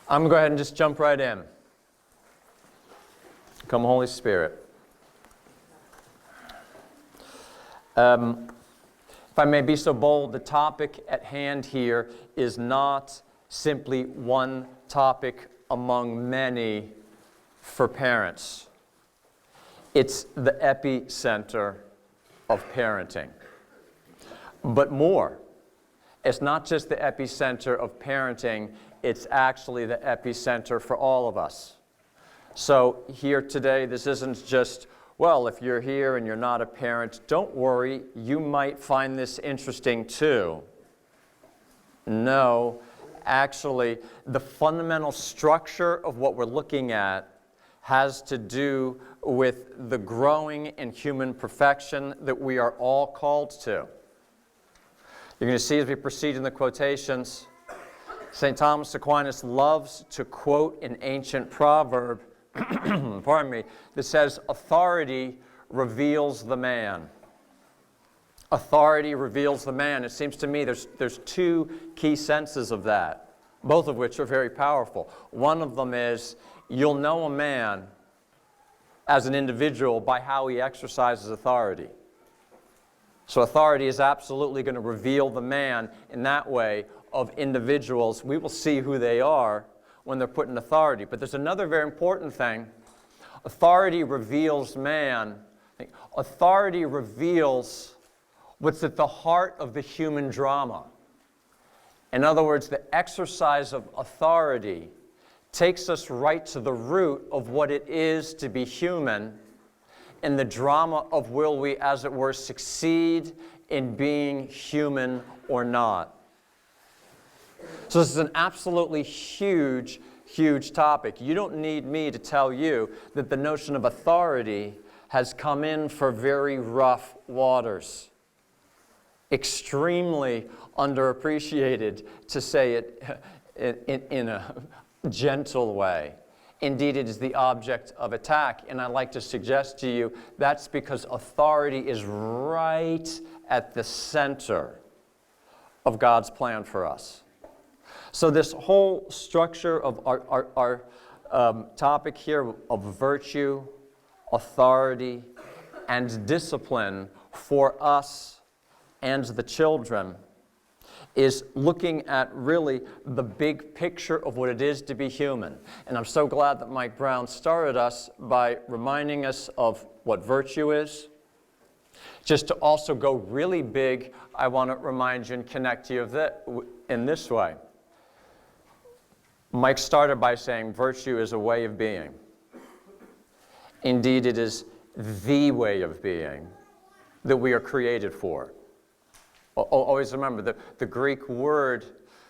I'm going to go ahead and just jump right in. Come, Holy Spirit. If I may be so bold, the topic at hand here is not simply one topic among many for parents. It's the epicenter of parenting. But more, it's not just the epicenter of parenting, it's actually the epicenter for all of us. So here today, this isn't just, well, if you're here and you're not a parent, don't worry, you might find this interesting too. No, actually, the fundamental structure of what we're looking at has to do with the growing in human perfection that we are all called to. You're going to see as we proceed in the quotations, St. Thomas Aquinas loves to quote an ancient proverb, pardon me, that says, authority reveals the man. Authority reveals the man. It seems to me there's two key senses of that, both of which are very powerful. One of them is you'll know a man as an individual by how he exercises authority. So authority is absolutely going to reveal the man in that way of individuals. We will see who they are when they're put in authority. But there's another very important thing. Authority reveals man. Authority reveals what's at the heart of the human drama. In other words, the exercise of authority takes us right to the root of what it is to be human, and the drama of will we, as it were, succeed in being human or not. So this is an absolutely huge, huge topic. You don't need me to tell you that the notion of authority has come in for very rough waters. Extremely underappreciated, to say it in a gentle way. Indeed, it is the object of attack, and I'd like to suggest to you that's because authority is right at the center of God's plan for us. So this whole structure of our topic here of virtue, authority, and discipline for us and the children is looking at really the big picture of what it is to be human. And I'm so glad that Mike Brown started us by reminding us of what virtue is. Just to also go really big, I want to remind you and connect you of that in this way. Mike started by saying virtue is a way of being. Indeed, it is the way of being that we are created for. Always remember, the Greek word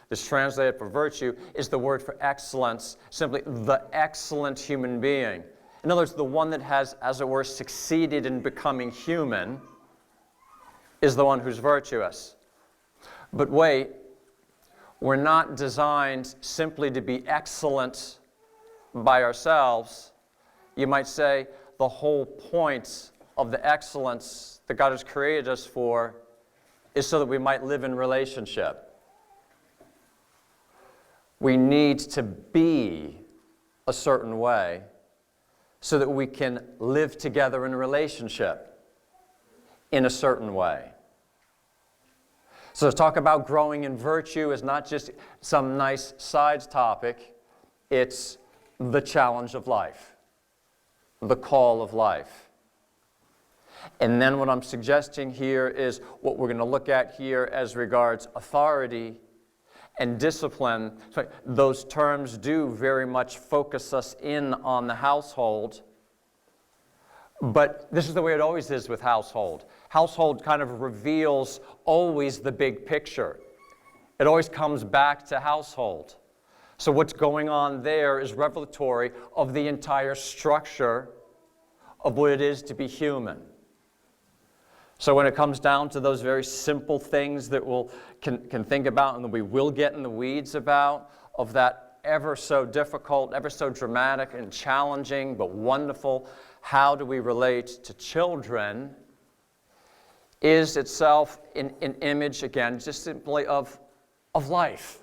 that's translated for virtue is the word for excellence, simply the excellent human being. In other words, the one that has, as it were, succeeded in becoming human is the one who's virtuous. But wait, we're not designed simply to be excellent by ourselves. You might say the whole point of the excellence that God has created us for is so that we might live in relationship. We need to be a certain way so that we can live together in a relationship in a certain way. So to talk about growing in virtue is not just some nice side topic, it's the challenge of life, the call of life. And then what I'm suggesting here is what we're going to look at here as regards authority and discipline. So those terms do very much focus us in on the household. But this is the way it always is with household. Household kind of reveals always the big picture. It always comes back to household. So what's going on there is revelatory of the entire structure of what it is to be human. So when it comes down to those very simple things that we'll can think about and that we will get in the weeds about, of that ever so difficult, ever so dramatic and challenging but wonderful, how do we relate to children, is itself an image, again, just simply of life.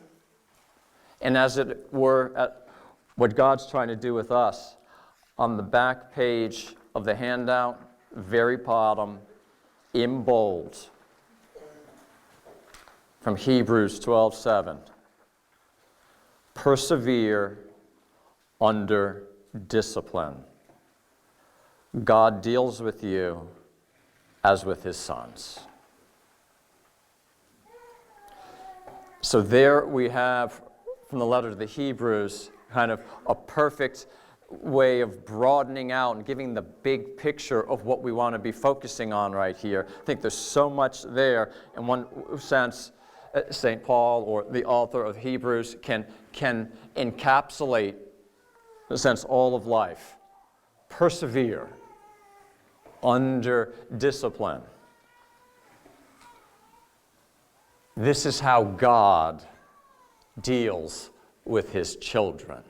And as it were, what God's trying to do with us, on the back page of the handout, very bottom, in bold, from Hebrews 12:7. Persevere under discipline. God deals with you as with his sons. So there we have, from the letter to the Hebrews, kind of a perfect way of broadening out and giving the big picture of what we want to be focusing on right here. I think there's so much there. In one sense, St. Paul, or the author of Hebrews, can encapsulate, in a sense, all of life. Persevere under discipline. This is how God deals with his children.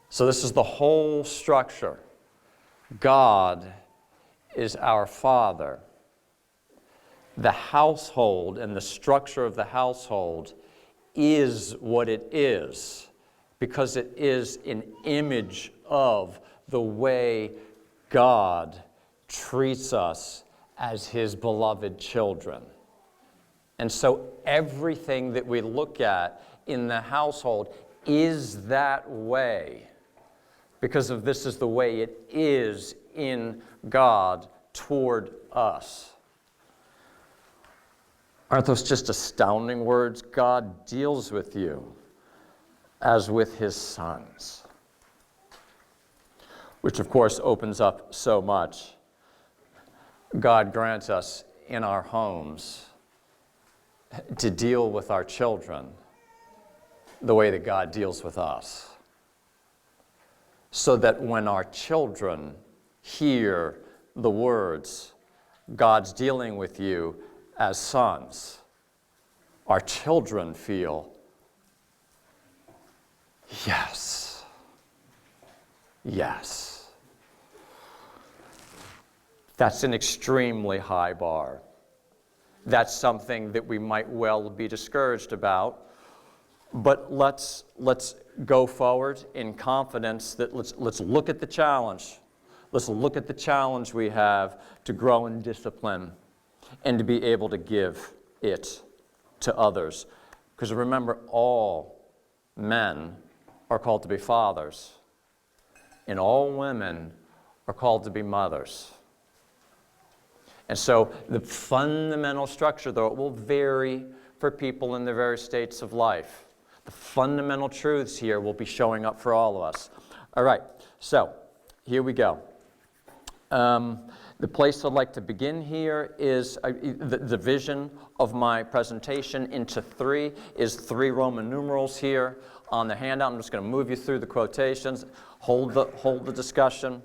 So this is the whole structure. God is our Father. The household and the structure of the household is what it is because it is an image of the way God treats us as his beloved children. And so everything that we look at in the household is that way because of this is the way it is in God toward us. Aren't those just astounding words? God deals with you as with his sons. Which of course opens up so much. God grants us in our homes to deal with our children the way that God deals with us. So that when our children hear the words, God's dealing with you as sons, our children feel, yes, yes. That's an extremely high bar. That's something that we might well be discouraged about. But let's go forward in confidence that let's look at the challenge. Let's look at the challenge we have to grow in discipline and to be able to give it to others. Because remember, all men are called to be fathers, and all women are called to be mothers. And so the fundamental structure, though it will vary for people in their various states of life, the fundamental truths here will be showing up for all of us. All right, so here we go. The place I'd like to begin here is the division of my presentation into three is 3 Roman numerals here on the handout. I'm just going to move you through the quotations, hold the discussion.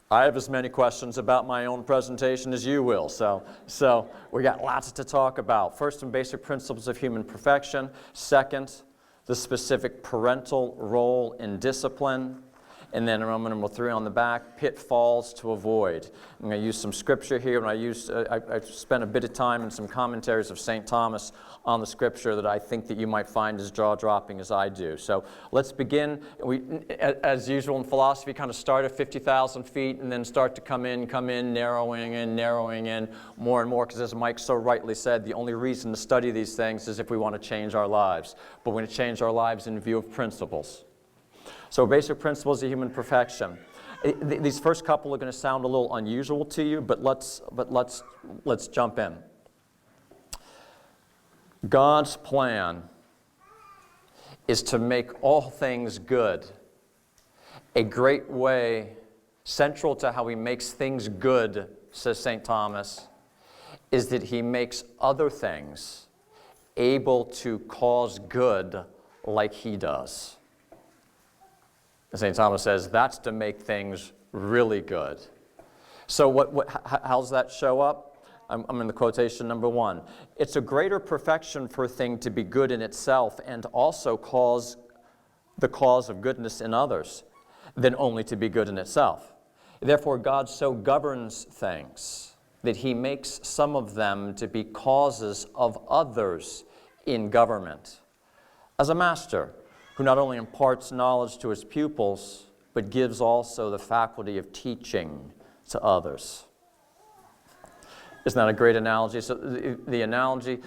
I have as many questions about my own presentation as you will, so we got lots to talk about. First, some basic principles of human perfection. Second, the specific parental role in discipline. And then Roman number 3 on the back, pitfalls to avoid. I'm going to use some scripture here, and I spent a bit of time in some commentaries of St. Thomas on the scripture that I think that you might find as jaw-dropping as I do. So let's begin. We, as usual in philosophy, kind of start at 50,000 feet and then start to come in, narrowing in more and more, because as Mike so rightly said, the only reason to study these things is if we want to change our lives. But we're going to change our lives in view of principles. So basic principles of human perfection. These first couple are going to sound a little unusual to you, but let's jump in. God's plan is to make all things good. A great way, central to how he makes things good, says St. Thomas, is that he makes other things able to cause good like he does. St. Thomas says that's to make things really good. So how does that show up? I'm in the quotation number 1. It's a greater perfection for a thing to be good in itself and also cause the cause of goodness in others than only to be good in itself. Therefore, God so governs things that he makes some of them to be causes of others in government, as a master who not only imparts knowledge to his pupils, but gives also the faculty of teaching to others. Isn't that a great analogy? So the analogy,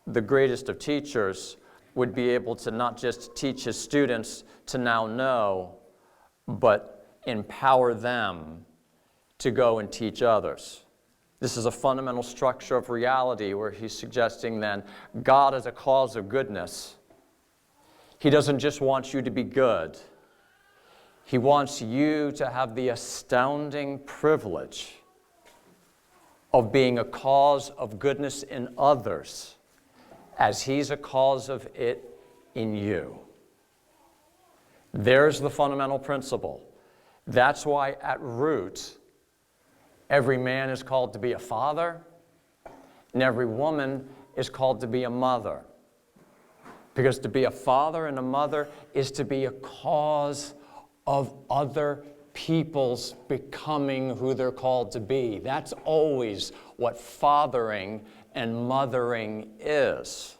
the greatest of teachers would be able to not just teach his students to now know, but empower them to go and teach others. This is a fundamental structure of reality where he's suggesting then God is a cause of goodness. He doesn't just want you to be good. He wants you to have the astounding privilege of being a cause of goodness in others as he's a cause of it in you. There's the fundamental principle. That's why at root, every man is called to be a father, and every woman is called to be a mother. Because to be a father and a mother is to be a cause of other people's becoming who they're called to be. That's always what fathering and mothering is.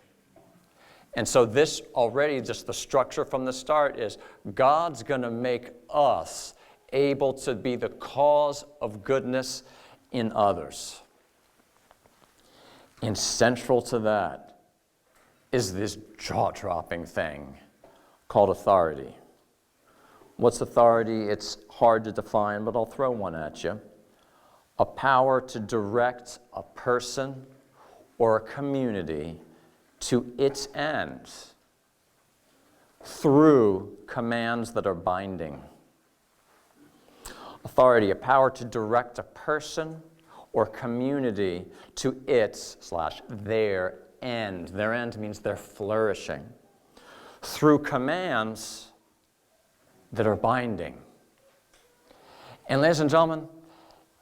And so this already, just the structure from the start is God's going to make us able to be the cause of goodness in others. And central to that is this jaw-dropping thing called authority. What's authority? It's hard to define, but I'll throw one at you. A power to direct a person or a community to its ends through commands that are binding. Authority, a power to direct a person or community to its/their end. Their end means their flourishing. Through commands that are binding. And ladies and gentlemen,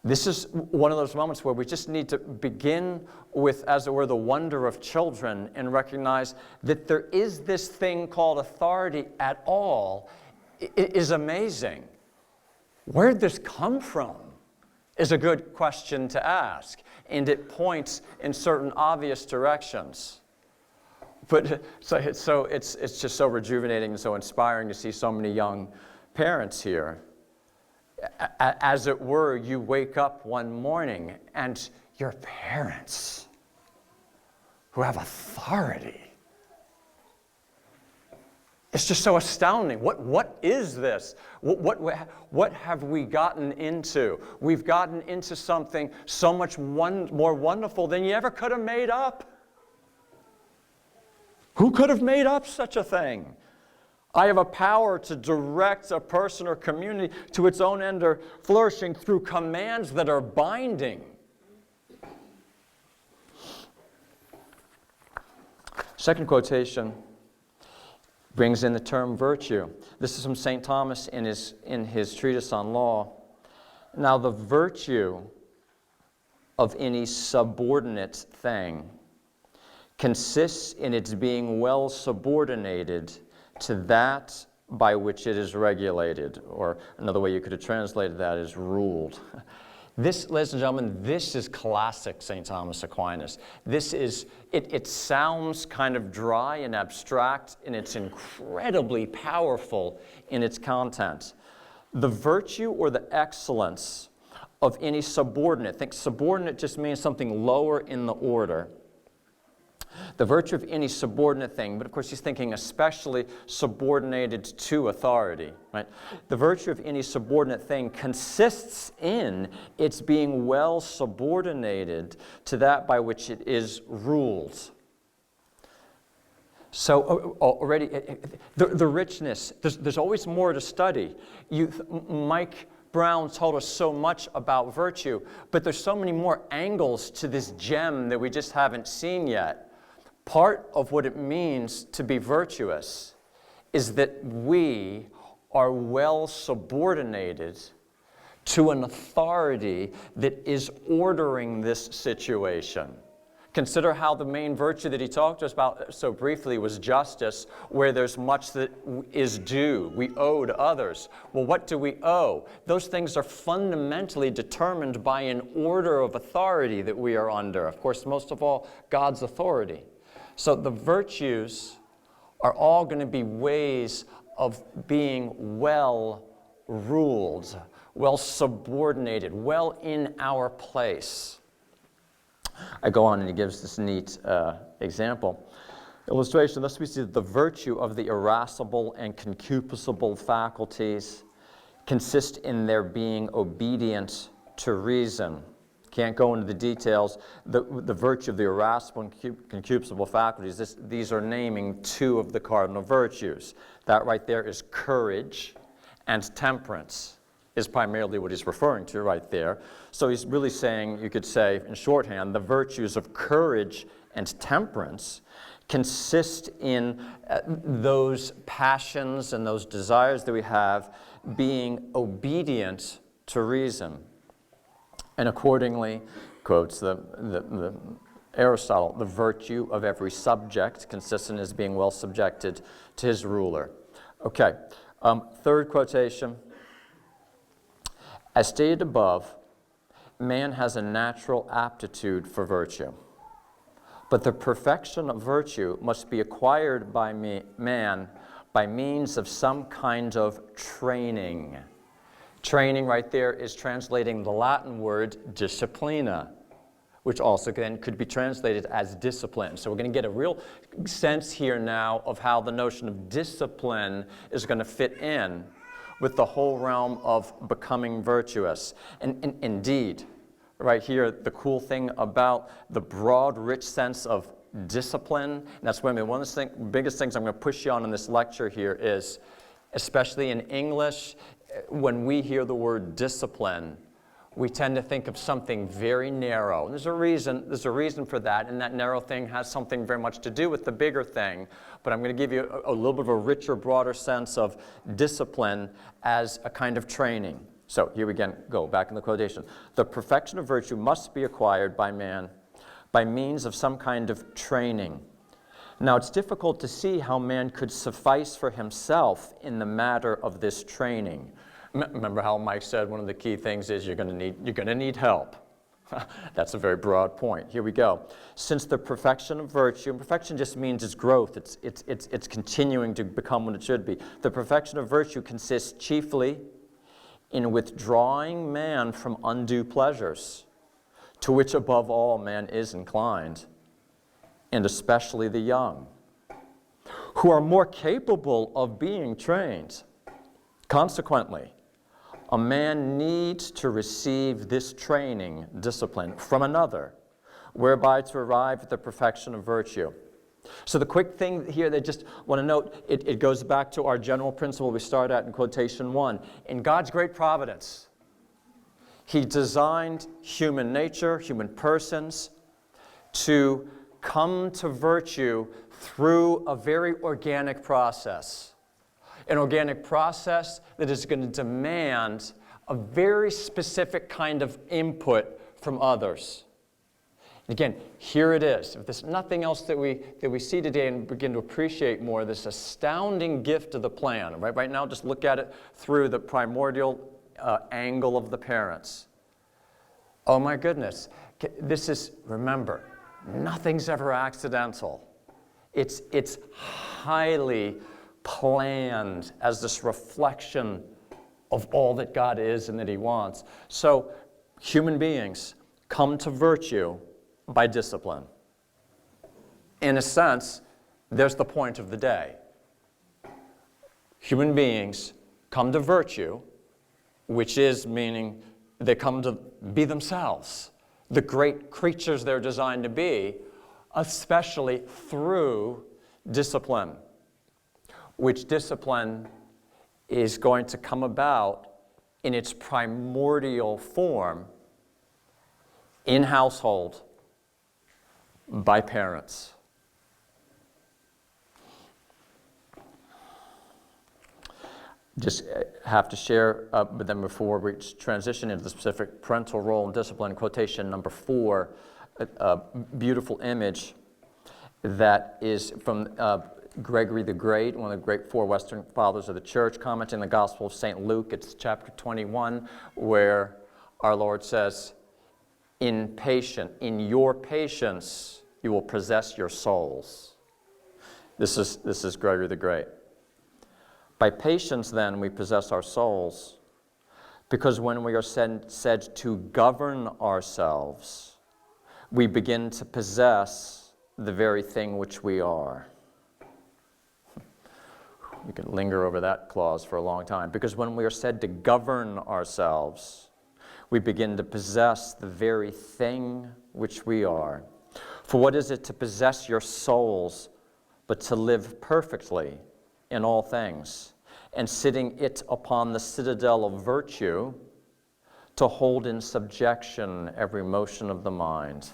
this is one of those moments where we just need to begin with, as it were, the wonder of children and recognize that there is this thing called authority at all. It is amazing. Where did this come from? Is a good question to ask, and it points in certain obvious directions. But so it's just so rejuvenating and so inspiring to see so many young parents here. As it were, you wake up one morning and your parents who have authority. It's just so astounding. What is this? What have we gotten into? We've gotten into something so much more wonderful than you ever could have made up. Who could have made up such a thing? I have a power to direct a person or community to its own end or flourishing through commands that are binding. Second quotation brings in the term virtue. This is from St. Thomas in his treatise on law. Now, the virtue of any subordinate thing consists in its being well subordinated to that by which it is regulated, or another way you could have translated that is ruled. This, ladies and gentlemen, this is classic St. Thomas Aquinas. This is, it sounds kind of dry and abstract, and it's incredibly powerful in its content. The virtue or the excellence of any subordinate, think subordinate just means something lower in the order. The virtue of any subordinate thing, but of course he's thinking especially subordinated to authority, right? The virtue of any subordinate thing consists in its being well subordinated to that by which it is ruled. So already, the richness, there's always more to study. Mike Brown told us so much about virtue, but there's so many more angles to this gem that we just haven't seen yet. Part of what it means to be virtuous is that we are well subordinated to an authority that is ordering this situation. Consider how the main virtue that he talked to us about so briefly was justice, where there's much that is due. We owe to others. Well, what do we owe? Those things are fundamentally determined by an order of authority that we are under. Of course, most of all, God's authority. So the virtues are all going to be ways of being well ruled, well subordinated, well in our place. I go on and he gives this neat example. Illustration, thus we see that the virtue of the irascible and concupiscible faculties consist in their being obedient to reason. Can't go into the details. The virtue of the irascible and concupiscible faculties, these are naming two of the cardinal virtues. That right there is courage and temperance, is primarily what he's referring to right there. So he's really saying, you could say in shorthand, the virtues of courage and temperance consist in those passions and those desires that we have being obedient to reason. And accordingly, quotes the Aristotle, the virtue of every subject consists in his being well subjected to his ruler. Okay, third quotation. As stated above, man has a natural aptitude for virtue. But the perfection of virtue must be acquired by man by means of some kind of training. Training right there is translating the Latin word disciplina, which also then could be translated as discipline. So we're going to get a real sense here now of how the notion of discipline is going to fit in with the whole realm of becoming virtuous. And indeed, right here, the cool thing about the broad, rich sense of discipline, and that's one of the biggest things I'm going to push you on in this lecture here is, especially in English, when we hear the word discipline, we tend to think of something very narrow. And there's a reason for that, and that narrow thing has something very much to do with the bigger thing. But I'm going to give you a little bit of a richer, broader sense of discipline as a kind of training. So here we again go back in the quotation. The perfection of virtue must be acquired by man by means of some kind of training. Now it's difficult to see how man could suffice for himself in the matter of this training. Remember how Mike said one of the key things is you're going to need help. That's a very broad point. Here we go. Since the perfection of virtue, and perfection just means its growth, it's continuing to become what it should be. The perfection of virtue consists chiefly in withdrawing man from undue pleasures, to which above all man is inclined, and especially the young, who are more capable of being trained. Consequently, a man needs to receive this training, discipline, from another, whereby to arrive at the perfection of virtue. So the quick thing here that I just want to note, it goes back to our general principle we start at in quotation 1. In God's great providence, He designed human nature, human persons, to come to virtue through a very organic process. An organic process that is going to demand a very specific kind of input from others. And again, here it is. If there's nothing else that we see today and begin to appreciate more, this astounding gift of the plan. Right now, just look at it through the primordial angle of the parents. Oh my goodness. This is, remember, nothing's ever accidental. It's highly planned as this reflection of all that God is and that He wants. So human beings come to virtue by discipline. In a sense, there's the point of the day. Human beings come to virtue, which is meaning they come to be themselves, the great creatures they're designed to be, especially through discipline, which discipline is going to come about in its primordial form in household by parents. Just have to share, but then before we transition into the specific parental role and discipline, quotation number 4, a beautiful image that is from Gregory the Great, one of the great 4 Western fathers of the church, commenting the Gospel of St. Luke. It's chapter 21, where our Lord says, in your patience, you will possess your souls. This is Gregory the Great. By patience, then, we possess our souls, because when we are said to govern ourselves, we begin to possess the very thing which we are. You can linger over that clause for a long time. Because when we are said to govern ourselves, we begin to possess the very thing which we are. For what is it to possess your souls but to live perfectly in all things, and sitting it upon the citadel of virtue, to hold in subjection every motion of the mind?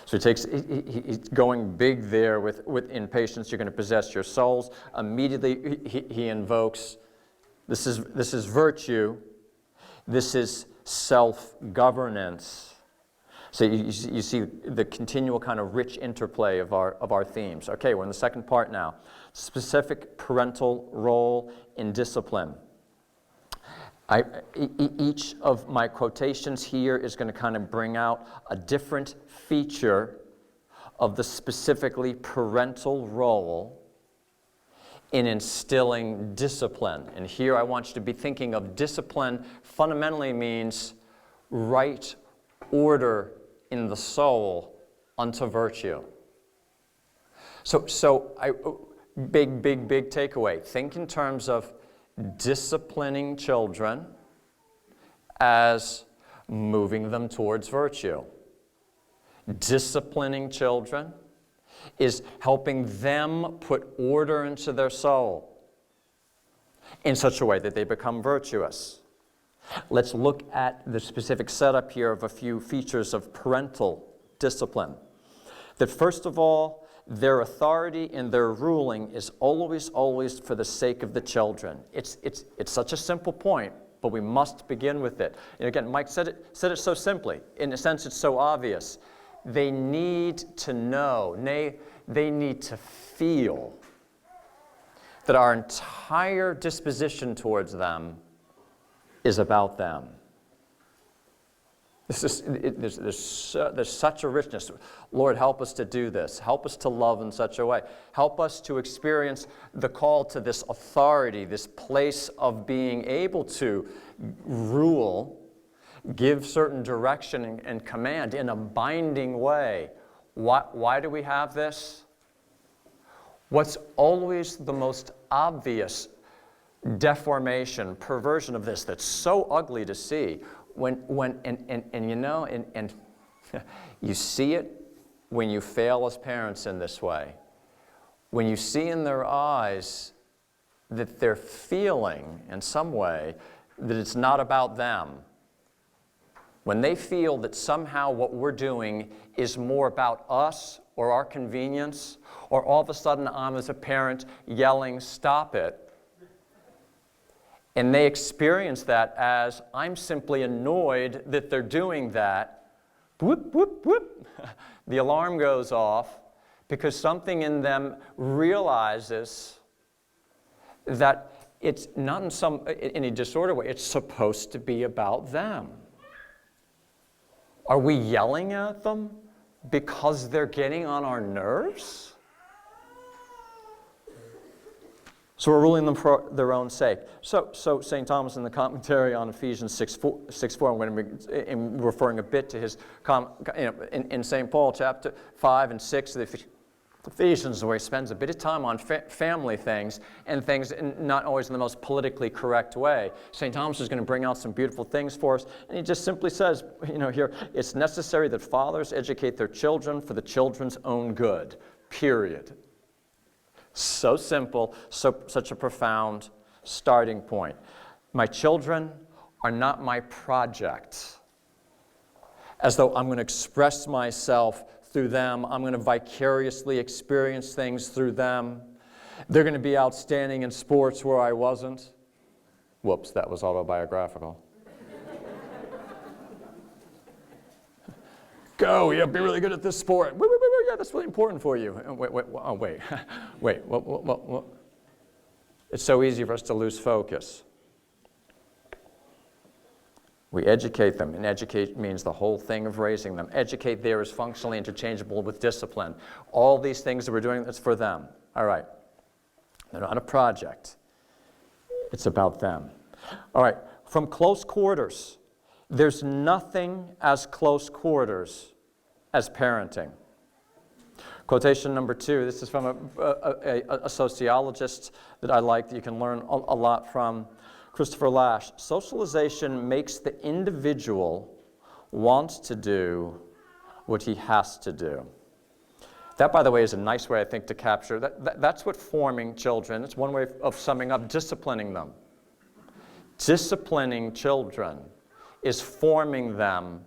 So he's going big there with in patience, you're going to possess your souls. Immediately he invokes, this is virtue, this is self-governance. So you see the continual kind of rich interplay of our themes. Okay, we're in the second part now. Specific parental role in discipline. Each of my quotations here is going to kind of bring out a different feature of the specifically parental role in instilling discipline. And here I want you to be thinking of discipline fundamentally means right order in the soul unto virtue. So big takeaway. Think in terms of disciplining children as moving them towards virtue. Disciplining children is helping them put order into their soul in such a way that they become virtuous. Let's look at the specific setup here of a few features of parental discipline. That first of all, their authority and their ruling is always for the sake of the children. It's such a simple point, but we must begin with it. And again, Mike said it so simply. In a sense, it's so obvious. They need to know, they need to feel that our entire disposition towards them is about them. There's such a richness. Lord, help us to do this. Help us to love in such a way. Help us to experience the call to this authority, this place of being able to rule, give certain direction and command in a binding way. Why do we have this? What's always the most obvious deformation, perversion of this that's so ugly to see, and you see it when you fail as parents in this way. When you see in their eyes that they're feeling in some way that it's not about them. When they feel that somehow what we're doing is more about us or our convenience, or all of a sudden I'm as a parent yelling, "Stop it." And they experience that as, I'm simply annoyed that they're doing that. Whoop, whoop, whoop. The alarm goes off because something in them realizes that it's not in any disorder way. It's supposed to be about them. Are we yelling at them because they're getting on our nerves? So we're ruling them for their own sake. So St. Thomas in the commentary on Ephesians 6:4, I'm going to be referring a bit to his, in St. Paul chapter 5 and 6 of the Ephesians, where he spends a bit of time on family things and things not always in the most politically correct way. St. Thomas is going to bring out some beautiful things for us, and he just simply says, here, it's necessary that fathers educate their children for the children's own good, period. So simple, such a profound starting point. My children are not my project. As though I'm going to express myself through them. I'm going to vicariously experience things through them. They're going to be outstanding in sports where I wasn't. Whoops, that was autobiographical. Go, yeah, be really good at this sport. Wait, yeah, that's really important for you. Wait. What? It's so easy for us to lose focus. We educate them, and educate means the whole thing of raising them. Educate there is functionally interchangeable with discipline. All these things that we're doing, that's for them. All right. They're not a project. It's about them. All right. From close quarters, there's nothing as close quarters as parenting. Quotation number 2, this is from a sociologist that I like that you can learn a lot from, Christopher Lasch. Socialization makes the individual want to do what he has to do. That, by the way, is a nice way, I think, to capture. That's what forming children, it's one way of summing up disciplining them. Disciplining children is forming them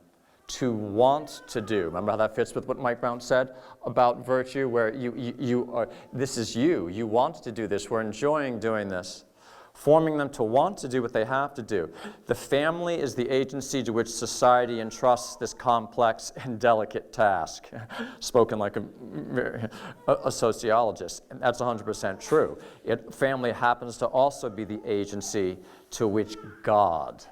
to want to do. Remember how that fits with what Mike Brown said about virtue, where you are, this is you. You want to do this. We're enjoying doing this. Forming them to want to do what they have to do. The family is the agency to which society entrusts this complex and delicate task. Spoken like a sociologist, and that's 100% true. Family happens to also be the agency to which God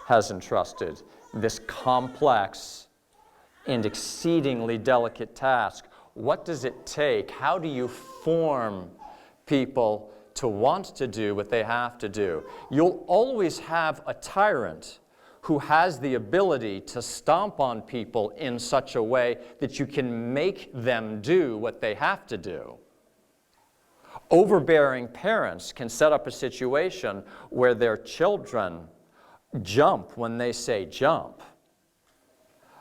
has entrusted this complex and exceedingly delicate task. What does it take? How do you form people to want to do what they have to do? You'll always have a tyrant who has the ability to stomp on people in such a way that you can make them do what they have to do. Overbearing parents can set up a situation where their children jump when they say jump.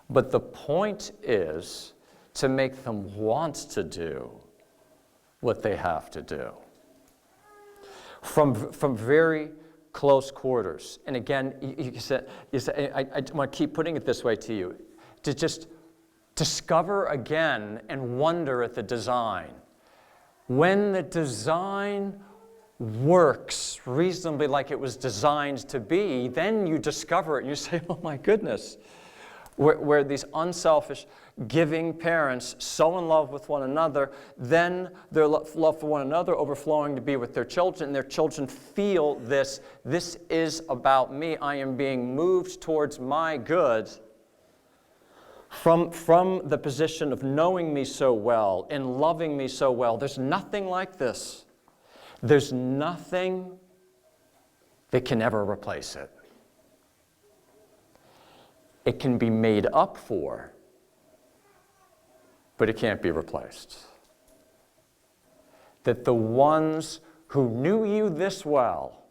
But the point is to make them want to do what they have to do. From very close quarters. And again, you said I want to keep putting it this way to you, to just discover again and wonder at the design. When the design works reasonably like it was designed to be, then you discover it and you say, oh my goodness, where these unselfish, giving parents so in love with one another, then their love for one another overflowing to be with their children, and their children feel this is about me, I am being moved towards my good from the position of knowing me so well and loving me so well. There's nothing like this. There's nothing that can ever replace it. It can be made up for, but it can't be replaced. That the ones who knew you this well,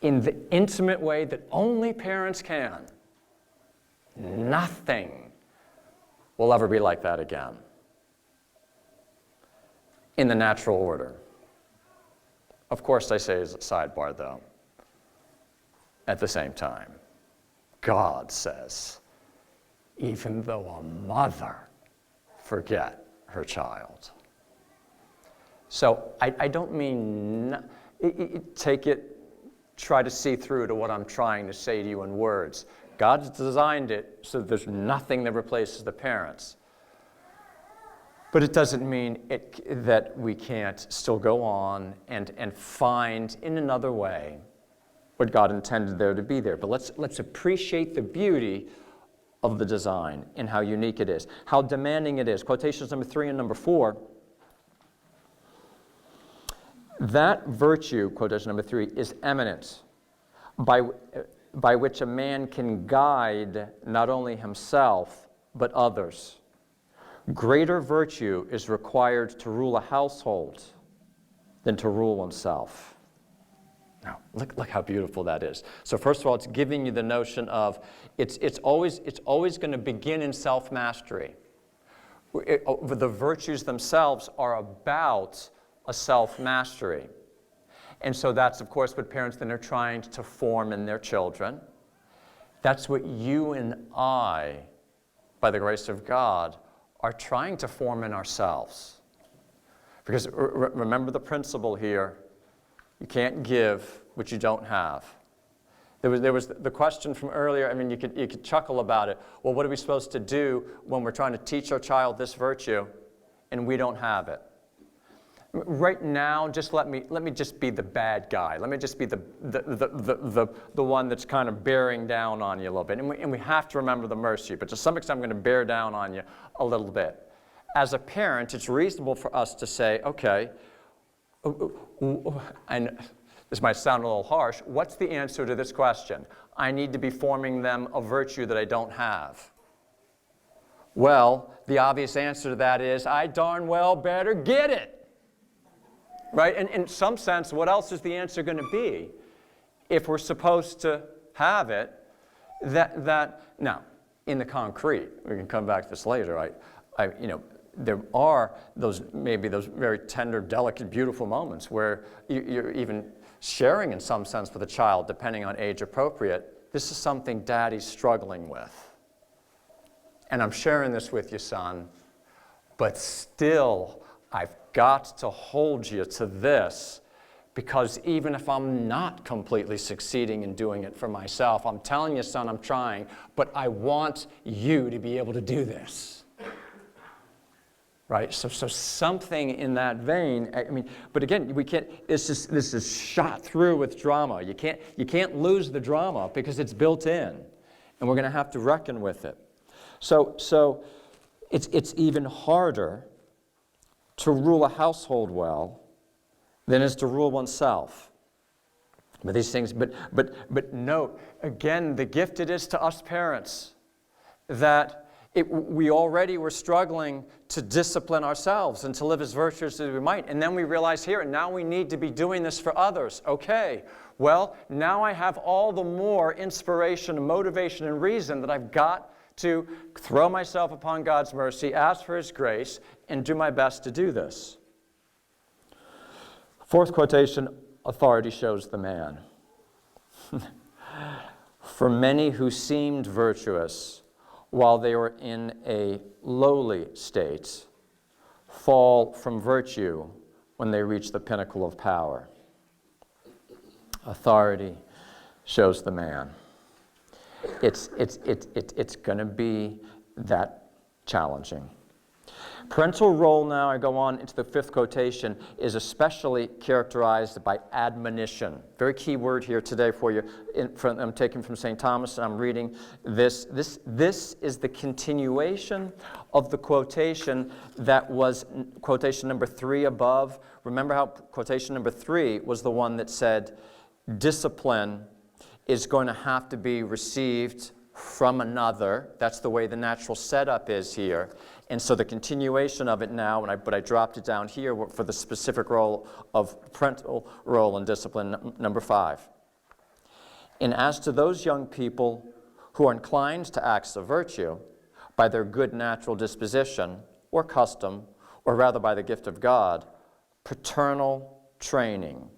in the intimate way that only parents can, nothing will ever be like that again. In the natural order. Of course, I say as a sidebar, though, at the same time, God says, even though a mother forget her child. So I don't mean, take it, try to see through to what I'm trying to say to you in words. God's designed it so that there's nothing that replaces the parents. But it doesn't mean that we can't still go on and find in another way what God intended there to be there. But let's appreciate the beauty of the design and how unique it is, how demanding it is. Quotations number 3 and number 4. That virtue, quotation number 3, is eminent, by which a man can guide not only himself, but others. Greater virtue is required to rule a household than to rule oneself. Now, look how beautiful that is. So first of all, it's giving you the notion of it's always going to begin in self-mastery. The virtues themselves are about a self-mastery. And so that's, of course, what parents then are trying to form in their children. That's what you and I, by the grace of God, are trying to form in ourselves. Because remember the principle here, you can't give what you don't have. There was the question from earlier, I mean, you could chuckle about it. Well, what are we supposed to do when we're trying to teach our child this virtue and we don't have it? Right now, just let me just be the bad guy. Let me just be the one that's kind of bearing down on you a little bit. And we have to remember the mercy, but to some extent I'm going to bear down on you a little bit. As a parent, it's reasonable for us to say, okay, and this might sound a little harsh, what's the answer to this question? I need to be forming them a virtue that I don't have. Well, the obvious answer to that is, I darn well better get it. Right? And in some sense, what else is the answer going to be? If we're supposed to have it, now, in the concrete, we can come back to this later, there are those very tender, delicate, beautiful moments where you're even sharing in some sense with a child, depending on age appropriate, this is something Daddy's struggling with. And I'm sharing this with you, son, but still, I've got to hold you to this, because even if I'm not completely succeeding in doing it for myself, I'm telling you, son, I'm trying, but I want you to be able to do this. Right? So something in that vein, but again, we can't, this is shot through with drama. You can't lose the drama because it's built in, and we're going to have to reckon with it. So it's even harder to rule a household well than is to rule oneself. But these things, but note, again, the gift it is to us parents that we already were struggling to discipline ourselves and to live as virtuous as we might. And then we realize here, now we need to be doing this for others. Okay, well, now I have all the more inspiration and motivation and reason that I've got to throw myself upon God's mercy, ask for His grace, and do my best to do this. Fourth quotation, authority shows the man. For many who seemed virtuous while they were in a lowly state fall from virtue when they reach the pinnacle of power. Authority shows the man. It's going to be that challenging. Parental role now, I go on into the fifth quotation, is especially characterized by admonition. Very key word here today for you. I'm taking from St. Thomas, and I'm reading this. This is the continuation of the quotation that was quotation number 3 above. Remember how quotation number 3 was the one that said, discipline is going to have to be received from another. That's the way the natural setup is here. And so the continuation of it now, but I dropped it down here for the specific role of parental role in discipline, number 5. And as to those young people who are inclined to acts of virtue by their good natural disposition or custom, or rather by the gift of God, paternal training,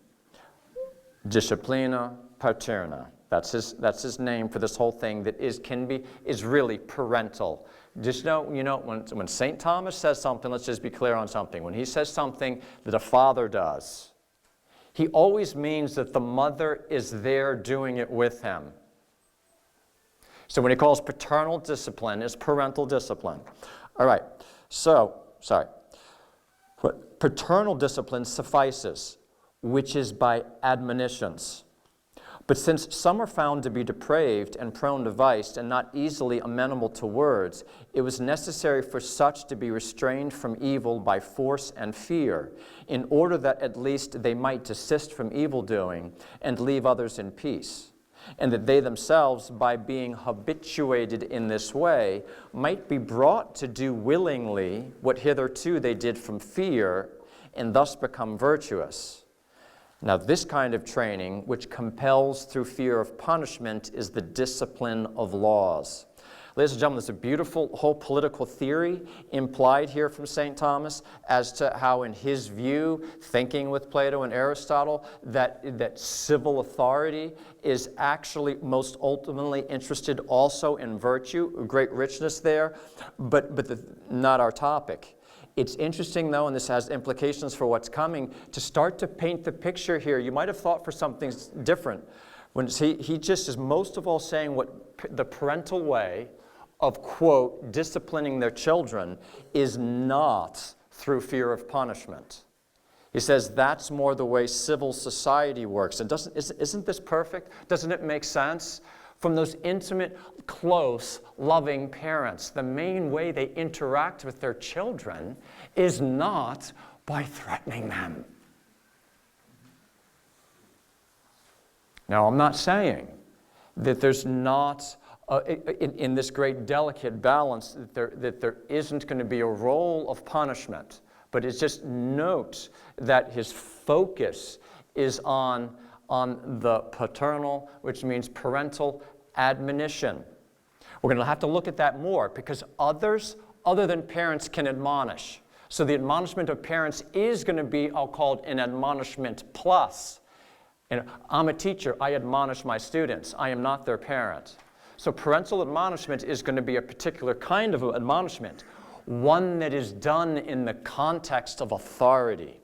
disciplina paterna. That's his name for this whole thing that is really parental. Just know, when St. Thomas says something, let's just be clear on something. When he says something that a father does, he always means that the mother is there doing it with him. So when he calls paternal discipline, it's parental discipline. All right, paternal discipline suffices, which is by admonitions. But since some are found to be depraved and prone to vice and not easily amenable to words, it was necessary for such to be restrained from evil by force and fear, in order that at least they might desist from evildoing and leave others in peace, and that they themselves, by being habituated in this way, might be brought to do willingly what hitherto they did from fear, and thus become virtuous. Now, this kind of training, which compels through fear of punishment, is the discipline of laws. Ladies and gentlemen, there's a beautiful whole political theory implied here from St. Thomas as to how, in his view, thinking with Plato and Aristotle, that civil authority is actually most ultimately interested also in virtue, great richness there, but not our topic. It's interesting, though, and this has implications for what's coming, to start to paint the picture here. You might have thought for something different. When he just is most of all saying what the parental way of, quote, disciplining their children is not through fear of punishment. He says that's more the way civil society works. And isn't this perfect? Doesn't it make sense? From those intimate, close, loving parents, the main way they interact with their children is not by threatening them. Now, I'm not saying that there's not, in this great delicate balance, that there isn't going to be a role of punishment. But it's just note that his focus is on the paternal, which means parental admonition. We're going to have to look at that more because others, other than parents, can admonish. So the admonishment of parents is going to be, I'll call it an admonishment plus. And I'm a teacher. I admonish my students. I am not their parent. So parental admonishment is going to be a particular kind of admonishment, one that is done in the context of authority.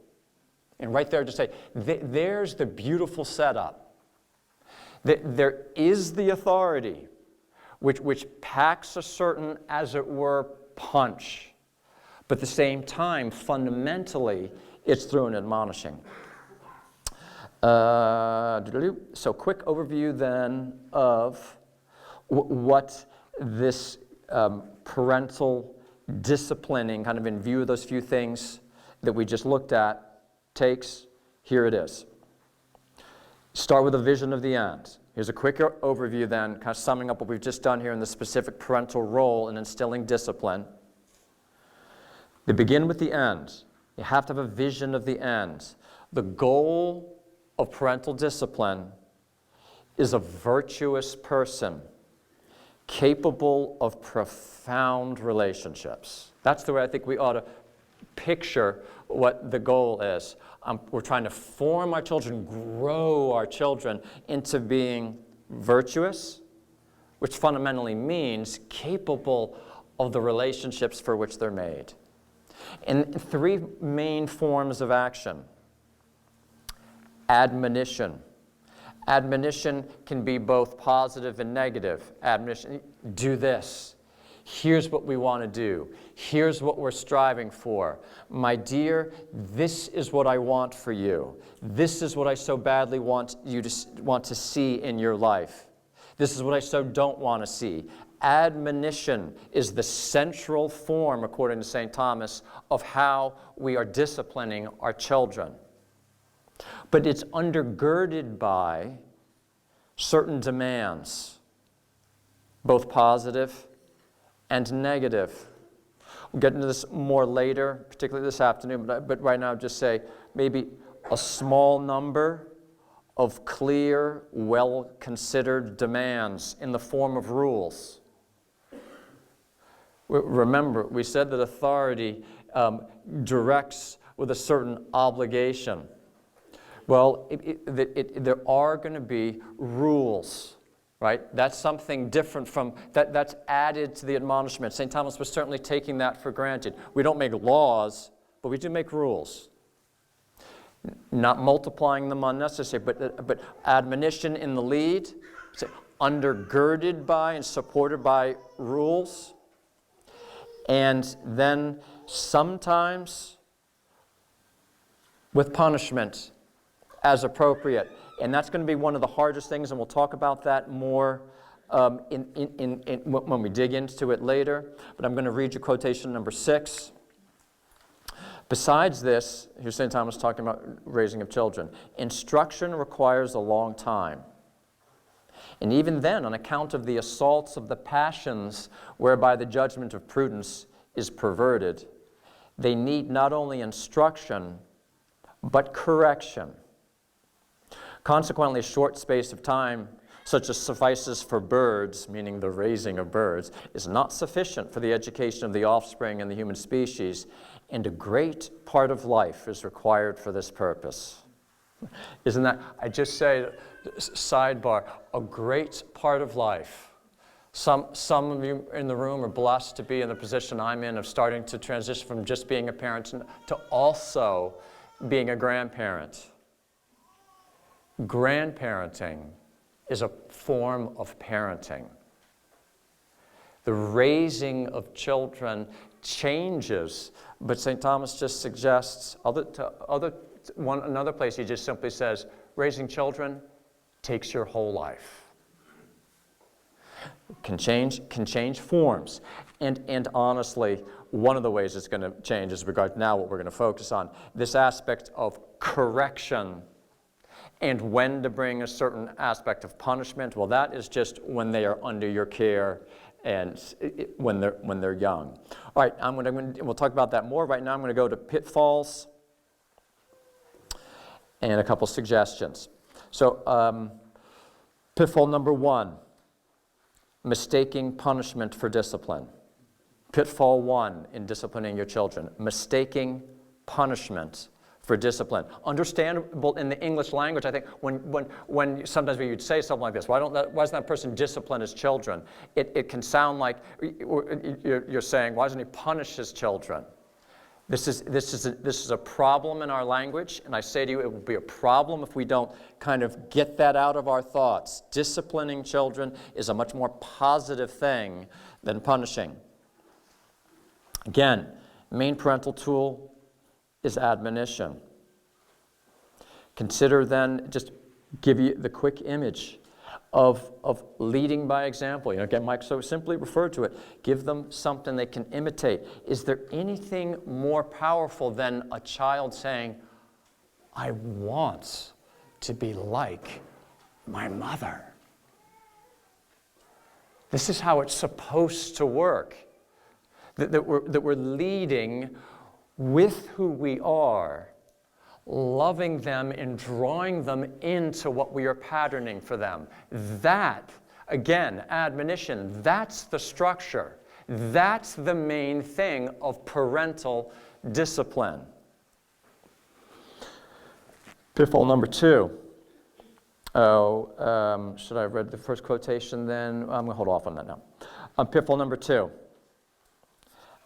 And right there, just say, there's the beautiful setup. There is the authority, which packs a certain, as it were, punch. But at the same time, fundamentally, it's through an admonishing. So quick overview then of what this parental disciplining, kind of in view of those few things that we just looked at, takes. Here it is. Start with a vision of the end. Here's a quick overview then, kind of summing up what we've just done here in the specific parental role in instilling discipline. They begin with the end. You have to have a vision of the end. The goal of parental discipline is a virtuous person capable of profound relationships. That's the way I think we ought to picture what the goal is. We're trying to form our children, grow our children into being virtuous, which fundamentally means capable of the relationships for which they're made. And three main forms of action. Admonition. Admonition can be both positive and negative. Admonition, do this. Here's what we want to do. Here's what we're striving for. My dear, this is what I want for you. This is what I so badly want you to see in your life. This is what I so don't want to see. Admonition is the central form, according to St. Thomas, of how we are disciplining our children. But it's undergirded by certain demands, both positive and negative. We'll get into this more later, particularly this afternoon, but right now just say maybe a small number of clear, well-considered demands in the form of rules. Remember, we said that authority directs with a certain obligation. Well, there are going to be rules, right? That's something different from, that's added to the admonishment. St. Thomas was certainly taking that for granted. We don't make laws, but we do make rules. Not multiplying them unnecessary, but admonition in the lead, undergirded by and supported by rules. And then sometimes with punishment as appropriate. And that's going to be one of the hardest things, and we'll talk about that more when we dig into it later. But I'm going to read you quotation number 6. Besides this, here's St. Thomas talking about raising of children. Instruction requires a long time. And even then, on account of the assaults of the passions whereby the judgment of prudence is perverted, they need not only instruction, but correction. Consequently, a short space of time, such as suffices for birds, meaning the raising of birds, is not sufficient for the education of the offspring and the human species, and a great part of life is required for this purpose. Isn't that, I just say, sidebar, a great part of life. Some of you in the room are blessed to be in the position I'm in of starting to transition from just being a parent to also being a grandparent. Grandparenting is a form of parenting. The raising of children changes, but St. Thomas just suggests other Another place he just simply says, raising children takes your whole life. Can change forms. And honestly, one of the ways it's going to change is regard now what we're going to focus on, this aspect of correction and when to bring a certain aspect of punishment. Well, that is just when they are under your care and when they're young. All right, we'll talk about that more. Right now I'm going to go to pitfalls and a couple suggestions. So pitfall number 1, mistaking punishment for discipline. Pitfall 1 in disciplining your children, mistaking punishment for discipline. Understandable in the English language, I think, when sometimes you'd say something like this, why doesn't that person discipline his children? It can sound like you're saying, why doesn't he punish his children? This is a problem in our language, and I say to you, it will be a problem if we don't kind of get that out of our thoughts. Disciplining children is a much more positive thing than punishing. Again, main parental tool is admonition. Consider then, just give you the quick image of leading by example. Again, Mike so simply referred to it. Give them something they can imitate. Is there anything more powerful than a child saying, I want to be like my mother? This is how it's supposed to work. That we're leading with who we are, loving them and drawing them into what we are patterning for them. That, again, admonition, that's the structure. That's the main thing of parental discipline. Pitfall number 2. Should I have read the first quotation then? I'm going to hold off on that now. Pitfall number 2.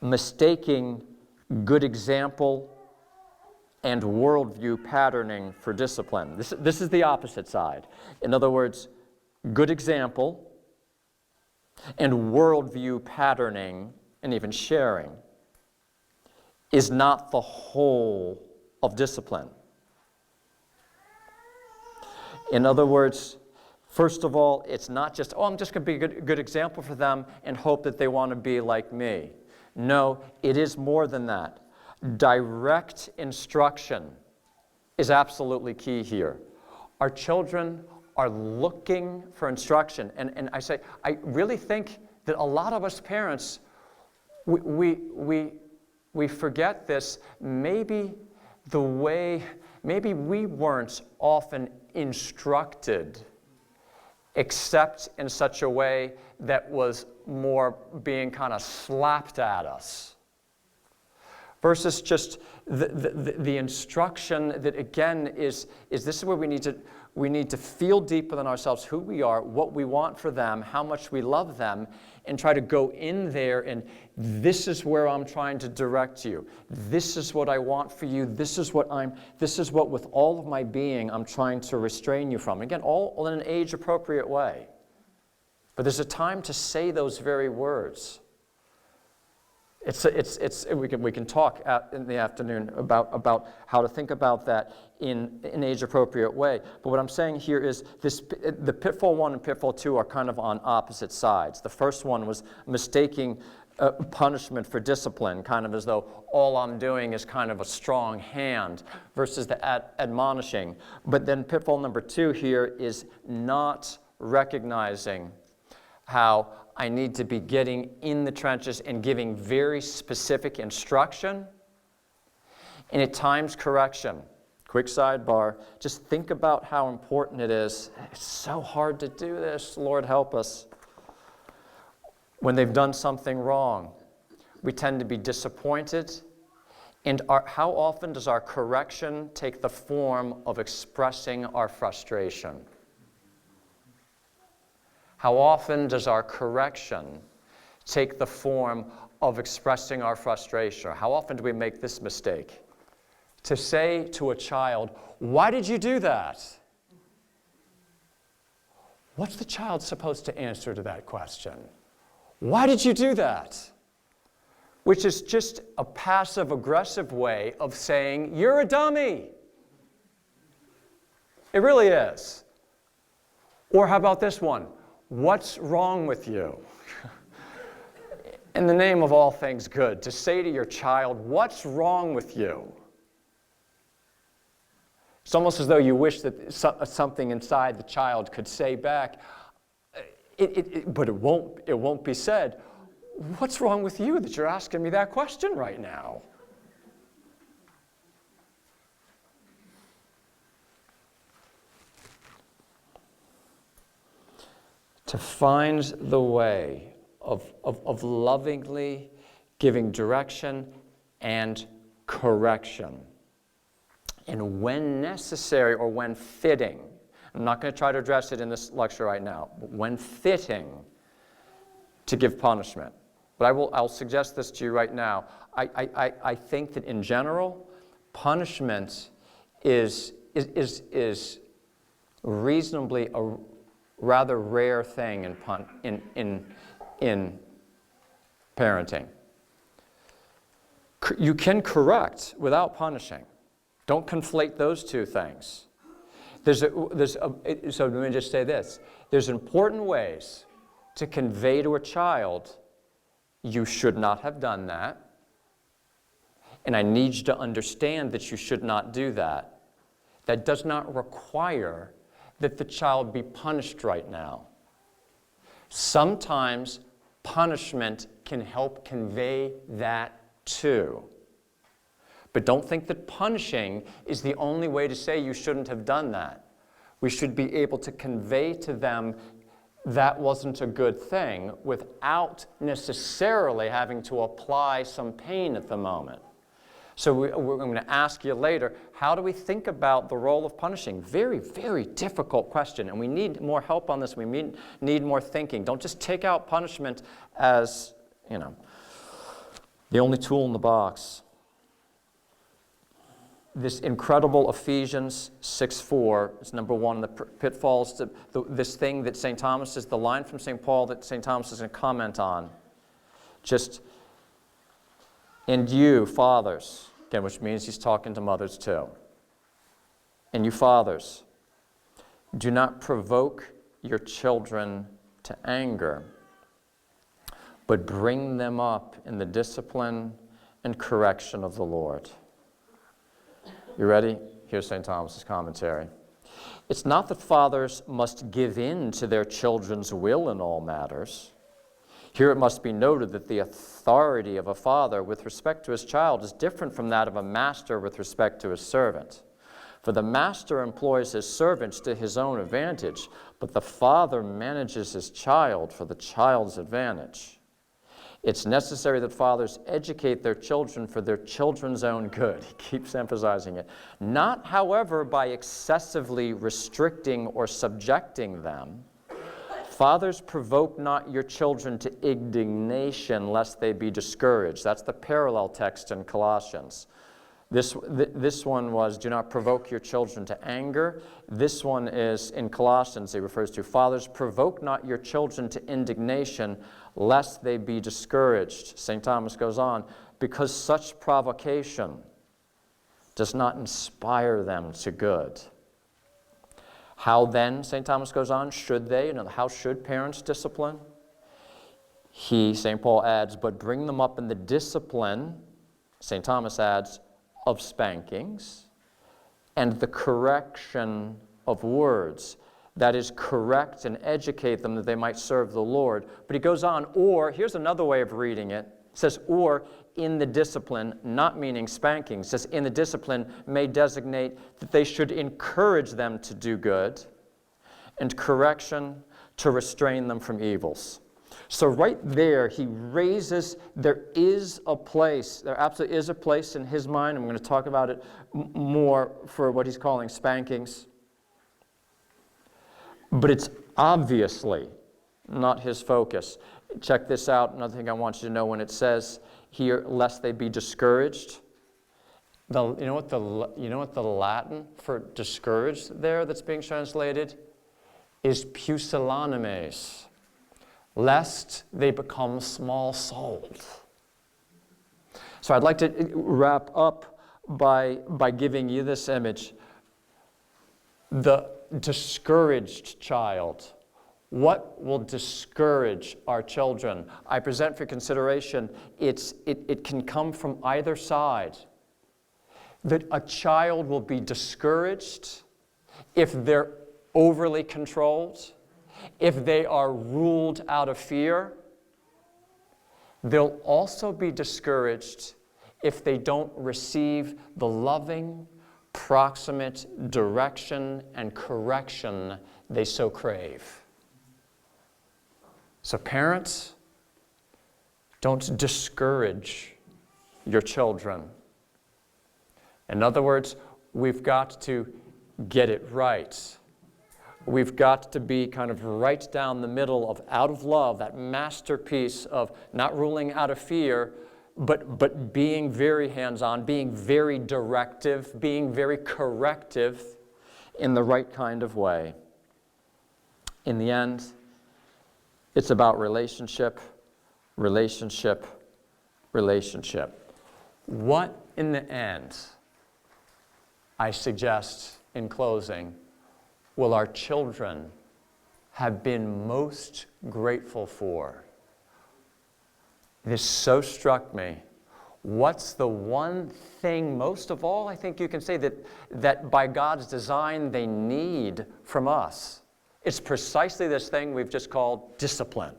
Mistaking good example and worldview patterning for discipline. This is the opposite side. In other words, good example and worldview patterning and even sharing is not the whole of discipline. In other words, first of all, it's not just, I'm just going to be a good example for them and hope that they want to be like me. No, it is more than that. Direct instruction is absolutely key here. Our children are looking for instruction. And I really think that a lot of us parents, we forget this. Maybe we weren't often instructed except in such a way that was more being kind of slapped at us versus just the instruction that, again, is this is where we need to feel deep within ourselves who we are, what we want for them, how much we love them, and try to go in there and this is where I'm trying to direct you. This is what I want for you. This is what with all of my being I'm trying to restrain you from. Again, all in an age-appropriate way. But there's a time to say those very words. We can talk in the afternoon about how to think about that in an age-appropriate way. But what I'm saying here is the pitfall 1 and pitfall 2 are kind of on opposite sides. The first one was mistaking punishment for discipline, kind of as though all I'm doing is kind of a strong hand versus the admonishing. But then pitfall number 2 here is not recognizing how I need to be getting in the trenches and giving very specific instruction, and at times correction. Quick sidebar, just think about how important it is. It's so hard to do this, Lord help us. When they've done something wrong, we tend to be disappointed, and how often does our correction take the form of expressing our frustration? How often does our correction take the form of expressing our frustration? Or how often do we make this mistake? To say to a child, why did you do that? What's the child supposed to answer to that question? Why did you do that? Which is just a passive-aggressive way of saying, you're a dummy. It really is. Or how about this one? What's wrong with you? In the name of all things good, to say to your child, what's wrong with you? It's almost as though you wish that something inside the child could say back, but it won't be said. What's wrong with you that you're asking me that question right now? To find the way of lovingly giving direction and correction. And when necessary or when fitting, I'm not going to try to address it in this lecture right now, but when fitting, to give punishment. But I'll suggest this to you right now. I think that in general, punishment is reasonably a rather rare thing in parenting. You can correct without punishing. Don't conflate those two things. So let me just say this. There's important ways to convey to a child, you should not have done that, and I need you to understand that you should not do that. That does not require that the child be punished right now. Sometimes punishment can help convey that too. But don't think that punishing is the only way to say you shouldn't have done that. We should be able to convey to them that wasn't a good thing without necessarily having to apply some pain at the moment. So we're going to ask you later, how do we think about the role of punishing? Very, very difficult question, and we need more help on this. We need more thinking. Don't just take out punishment as, the only tool in the box. This incredible Ephesians 6:4 is number one in the pitfalls. This thing that St. Thomas is, the line from St. Paul that St. Thomas is going to comment on. And you, fathers, again, which means he's talking to mothers too. And you, fathers, do not provoke your children to anger, but bring them up in the discipline and correction of the Lord. You ready? Here's St. Thomas's commentary. It's not that fathers must give in to their children's will in all matters. Here it must be noted that the authority of a father with respect to his child is different from that of a master with respect to his servant. For the master employs his servants to his own advantage, but the father manages his child for the child's advantage. It's necessary that fathers educate their children for their children's own good. He keeps emphasizing it. Not, however, by excessively restricting or subjecting them. Fathers, provoke not your children to indignation, lest they be discouraged. That's the parallel text in Colossians. This one was, do not provoke your children to anger. This one is, in Colossians, he refers to, fathers, provoke not your children to indignation, lest they be discouraged. St. Thomas goes on, because such provocation does not inspire them to good. How then, St. Thomas goes on, should they? How should parents discipline? St. Paul adds, but bring them up in the discipline, St. Thomas adds, of spankings and the correction of words. That is, correct and educate them that they might serve the Lord. But he goes on, or, here's another way of reading it. It says, or in the discipline, not meaning spanking. It says, in the discipline may designate that they should encourage them to do good, and correction to restrain them from evils. So right there, he raises, there is a place, there absolutely is a place in his mind. I'm going to talk about it more for what he's calling spankings. But it's obviously not his focus. Check this out. Another thing I want you to know, when it says here, lest they be discouraged. You know what the Latin for discouraged there that's being translated is pusillánimes, lest they become small-souled. So I'd like to wrap up by giving you this image. the discouraged child. What will discourage our children? I present for consideration, it can come from either side. That a child will be discouraged if they're overly controlled, if they are ruled out of fear. They'll also be discouraged if they don't receive the loving, proximate direction and correction they so crave. So parents, don't discourage your children. In other words, we've got to get it right. We've got to be kind of right down the middle of out of love, that masterpiece of not ruling out of fear, but being very hands-on, being very directive, being very corrective in the right kind of way. In the end, it's about relationship, relationship, relationship. What in the end, I suggest in closing, will our children have been most grateful for? This so struck me. What's the one thing, most of all, I think you can say that by God's design they need from us? It's precisely this thing we've just called discipline.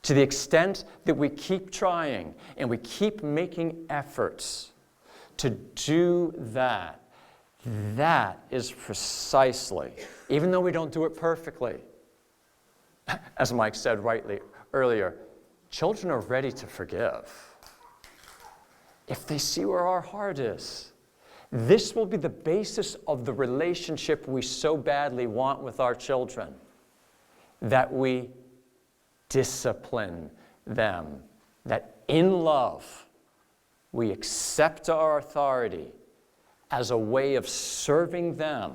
To the extent that we keep trying and we keep making efforts to do that, that is precisely, even though we don't do it perfectly, as Mike said rightly earlier, children are ready to forgive if they see where our heart is. This will be the basis of the relationship we so badly want with our children, that we discipline them, that in love we accept our authority as a way of serving them,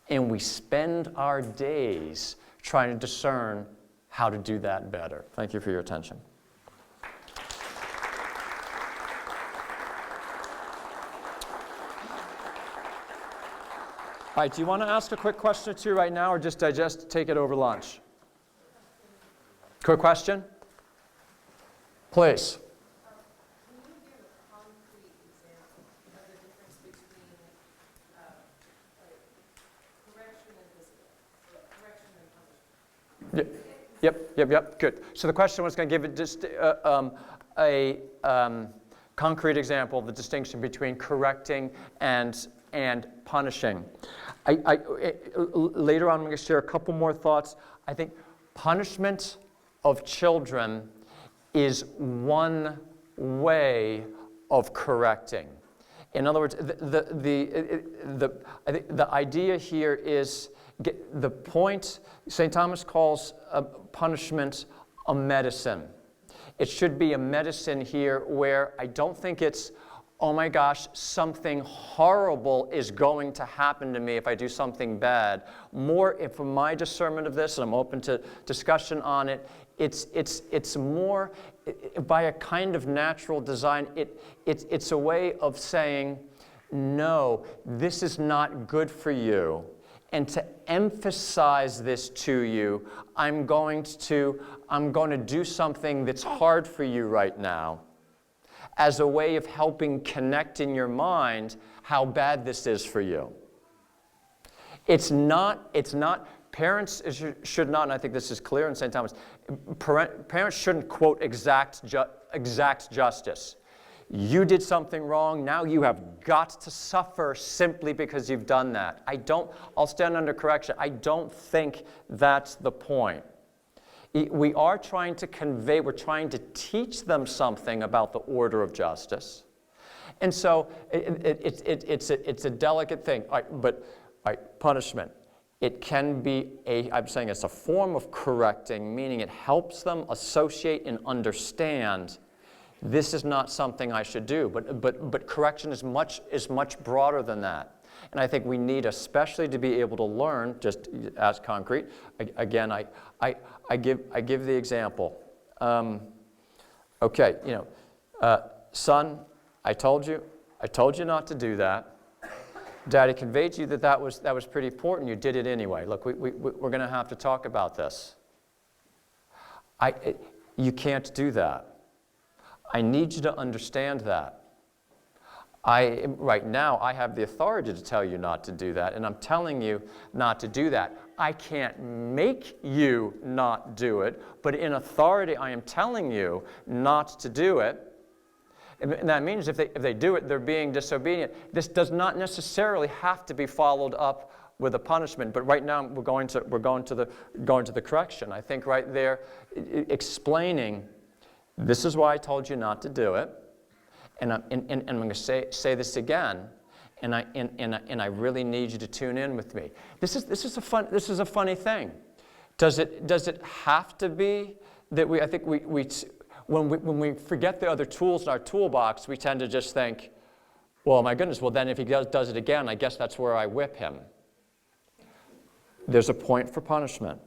and we spend our days trying to discern how to do that better. Thank you for your attention. All right, do you want to ask a quick question or two right now, or just take it over lunch? Quick question? Please. Can you give a concrete example of the difference between correction and discipline, or correction and punishment? Yep, good. So the question was going to give it just a concrete example of the distinction between correcting and punishing. Later on, I'm going to share a couple more thoughts. I think punishment of children is one way of correcting. In other words, I think the idea here is the point. St. Thomas calls punishment a medicine. It should be a medicine here where I don't think it's, oh my gosh, something horrible is going to happen to me if I do something bad. More, if my discernment of this, and I'm open to discussion on it, it's more by a kind of natural design. It's a way of saying, no, this is not good for you. And to emphasize this to you, I'm going to do something that's hard for you right now, as a way of helping connect in your mind how bad this is for you. It's not, parents should not, and I think this is clear in St. Thomas, parents shouldn't quote exact justice. You did something wrong, now you have got to suffer simply because you've done that. I'll stand under correction. I don't think that's the point. We are trying to convey, we're trying to teach them something about the order of justice. And so it's a delicate thing. Punishment. It can be I'm saying it's a form of correcting, meaning it helps them associate and understand this is not something I should do. But correction is much broader than that. And I think we need especially to be able to learn, just as concrete. Again, I give the example. Okay, son, I told you not to do that. Daddy conveyed to you that that was pretty important. You did it anyway. Look, we're going to have to talk about this. You can't do that. I need you to understand that. Right now, I have the authority to tell you not to do that, and I'm telling you not to do that. I can't make you not do it, but in authority, I am telling you not to do it. And that means if they do it, they're being disobedient. This does not necessarily have to be followed up with a punishment, but right now we're going to the correction. I think right there, explaining, this is why I told you not to do it, and I'm going to say this again, and I really need you to tune in with me. This is a funny thing. Does it have to be that I think when we forget the other tools in our toolbox, we tend to just think, well, my goodness, well then if he does it again, I guess that's where I whip him. There's a point for punishment.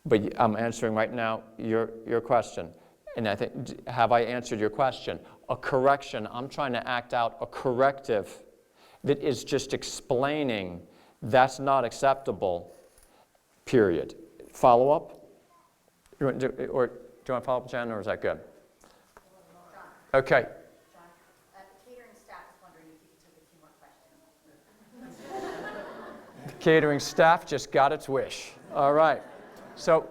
But I'm answering right now your question. And I think, have I answered your question? A correction, I'm trying to act out a corrective that is just explaining that's not acceptable, period. Follow up? Do you want to follow up, Jen, or is that good? Okay. John, the catering staff is wondering if you could take a few more questions. The catering staff just got its wish. All right. So,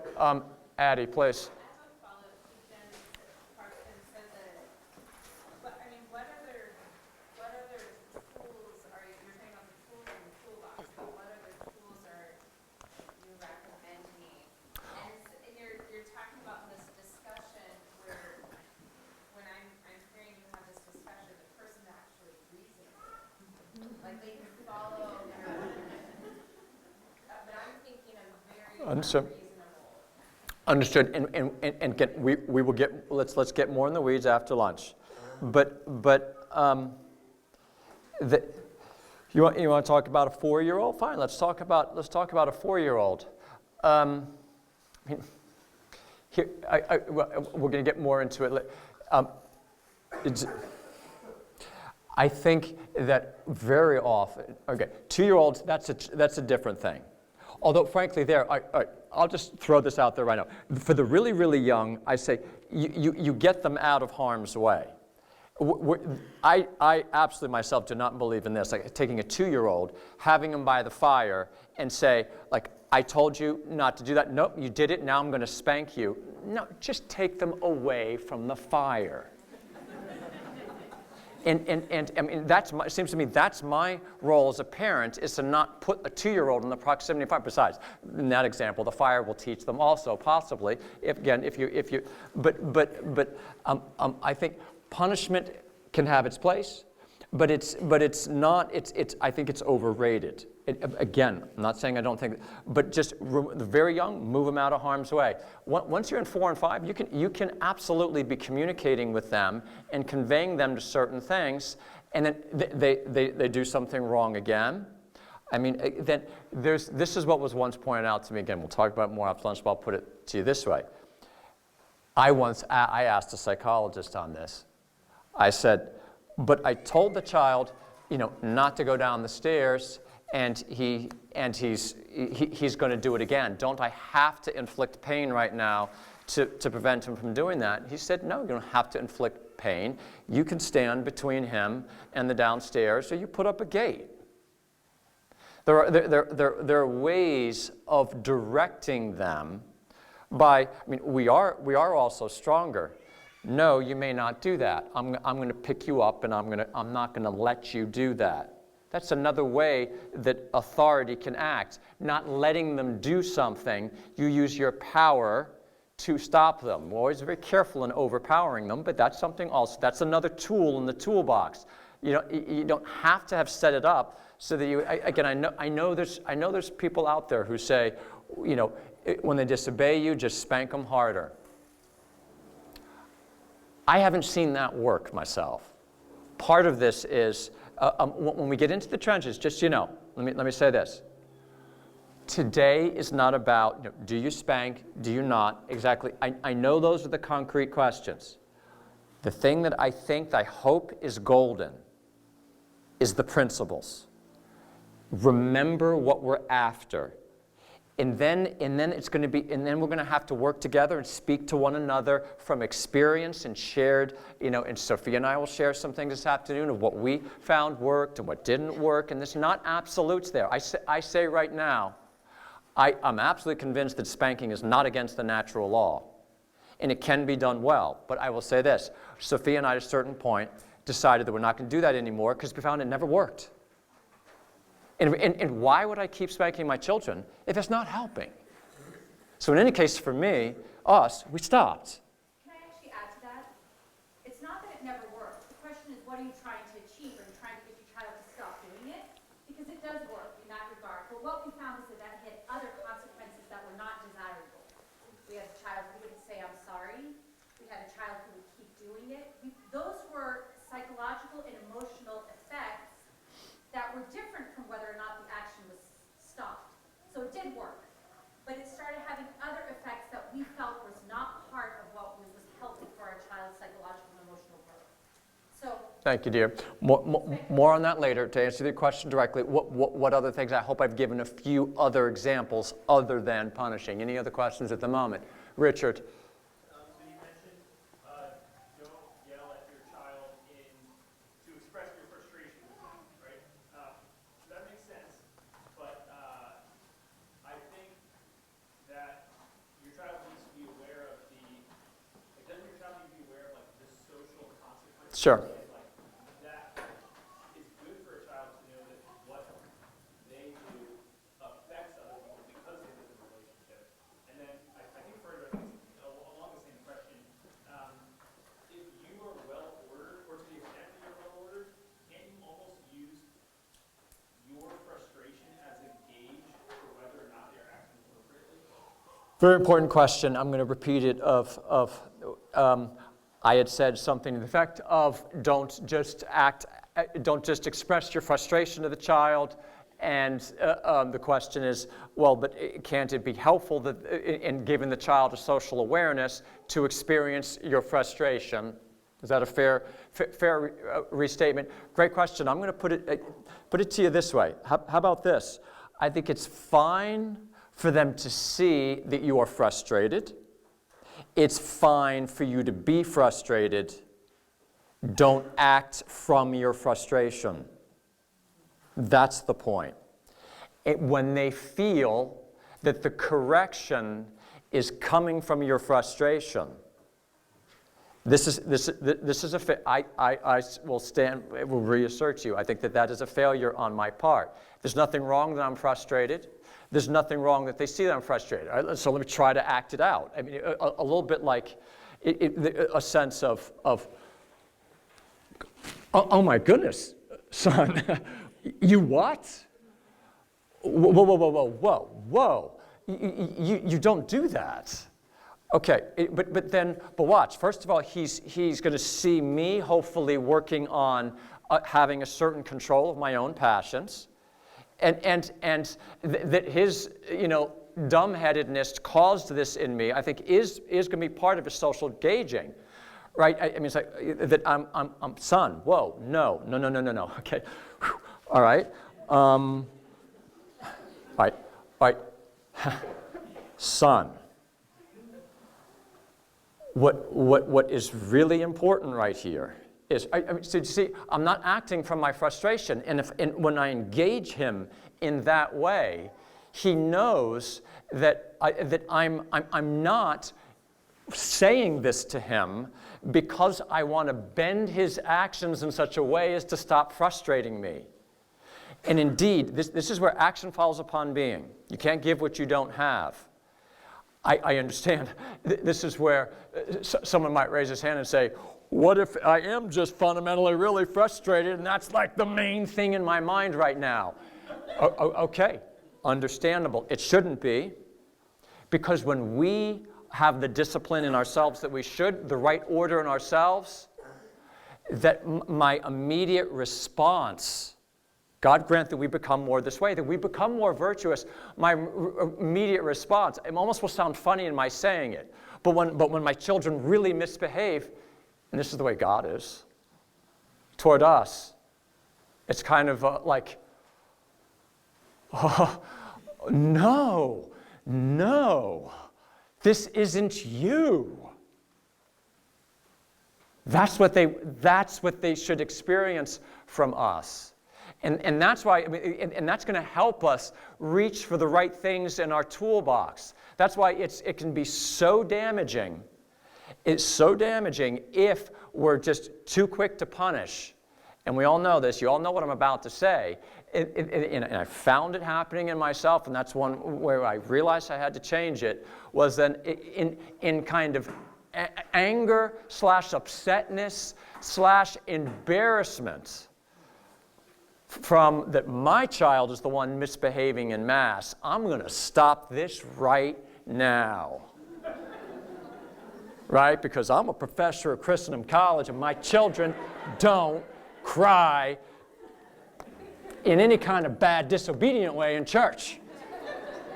Addie, please. Understood. And we will get. Let's get more in the weeds after lunch. But you want to talk about a 4-year-old? Fine. Let's talk about a 4-year-old. We're going to get more into it. I think that very often, 2-year-olds. That's a different thing. Although, frankly, I'll just throw this out there right now. For the really, really young, I say you get them out of harm's way. I absolutely myself do not believe in this. Like taking a 2-year-old, having him by the fire, and say, like, I told you not to do that. Nope, you did it. Now I'm going to spank you. No, just take them away from the fire. And I mean, it seems to me that's my role as a parent, is to not put a 2-year-old in the proximity of fire. Besides, in that example, the fire will teach them also, possibly. I think punishment can have its place, but it's not. I think it's overrated. Again, I'm not saying I don't think, but just the very young, move them out of harm's way. Once you're in 4 and 5, you can absolutely be communicating with them and conveying them to certain things, and then they do something wrong again. I mean, then this is what was once pointed out to me. Again, we'll talk about it more after lunch, but I'll put it to you this way. I asked a psychologist on this. I said, but I told the child, not to go down the stairs. And he's going to do it again. Don't I have to inflict pain right now to prevent him from doing that? He said, no, you don't have to inflict pain. You can stand between him and the downstairs, or you put up a gate. There are ways of directing them by. I mean, we are also stronger. No, you may not do that. I'm going to pick you up, and I'm not going to let you do that. That's another way that authority can act. Not letting them do something, you use your power to stop them. We're always very careful in overpowering them, but that's something else. That's another tool in the toolbox. You don't have to have set it up so that you. Again, I know there's people out there who say, when they disobey you, just spank them harder. I haven't seen that work myself. Part of this is. When we get into the trenches, just let me say this. Today is not about, do you spank, do you not? Exactly. I know those are the concrete questions. The thing that I hope is golden is the principles. Remember what we're after. And then it's going to be, and then we're going to have to work together and speak to one another from experience and shared, and Sophia and I will share some things this afternoon of what we found worked and what didn't work, and there's not absolutes there. I say right now, I'm absolutely convinced that spanking is not against the natural law, and it can be done well. But I will say this, Sophia and I at a certain point decided that we're not going to do that anymore because we found it never worked. And why would I keep spanking my children if it's not helping? So in any case, for me, we stopped. Can I actually add to that? It's not that it never works. The question is, what are you trying to achieve? Are you trying to get your child to stop doing it? Because it does work in that regard. But what we found is that had other consequences that were not desirable. We had a child who wouldn't say, I'm sorry. We had a child who would keep doing it. Those were psychological and emotional effects that were different from whether or not the action was stopped. So it did work, but it started having other effects that we felt was not part of what was healthy for our child's psychological and emotional growth. So thank you, dear. More on that later. To answer your question directly, what other things? I hope I've given a few other examples other than punishing. Any other questions at the moment? Richard. Sure. That is good for a child to know that what they do affects other people because they live in a relationship. And then I think further, along the same question, if you are well ordered, or to the extent that you're well ordered, can't you almost use your frustration as a gauge for whether or not they're acting appropriately? Very important question. I'm going to repeat it I had said something to the effect of don't just express your frustration to the child. And the question is, well, but can't it be helpful that in giving the child a social awareness to experience your frustration? Is that a fair restatement? Great question. I'm going to put it to you this way. How about this? I think it's fine for them to see that you are frustrated. It's fine for you to be frustrated. Don't act from your frustration. That's the point. When they feel that the correction is coming from your frustration, this is a I will reassert you. I think that is a failure on my part. There's nothing wrong that I'm frustrated. There's nothing wrong that they see that I'm frustrated. Right, so let me try to act it out. I mean, a little bit like a sense of oh my goodness, son, you what? Whoa. You don't do that. Okay, but watch. First of all, he's going to see me hopefully working on having a certain control of my own passions. And that his, dumbheadedness caused this in me, I think is going to be part of his social gauging, right? I mean, it's like that I'm son. Whoa, no. Okay, all right, all right, son. What is really important right here is, so you see, I'm not acting from my frustration, and when I engage him in that way, he knows that I'm not saying this to him because I want to bend his actions in such a way as to stop frustrating me. And indeed, this is where action follows upon being. You can't give what you don't have. I understand. This is where someone might raise his hand and say, what if I am just fundamentally really frustrated and that's like the main thing in my mind right now? Okay, understandable. It shouldn't be, because when we have the discipline in ourselves that we should, the right order in ourselves, that my immediate response, God grant that we become more this way, that we become more virtuous. My immediate response, it almost will sound funny in my saying it, but when my children really misbehave, and this is the way God is toward us, It's kind of like, oh, no, this isn't you. That's what they should experience from us. And that's why, and that's going to help us reach for the right things in our toolbox. That's why it can be so damaging. It's so damaging if we're just too quick to punish. And we all know this. You all know what I'm about to say. And I found it happening in myself, and that's one where I realized I had to change it, was then in kind of anger / upsetness / embarrassment from that my child is the one misbehaving in mass. I'm going to stop this right now. Right? Because I'm a professor at Christendom College, and my children don't cry in any kind of bad, disobedient way in church.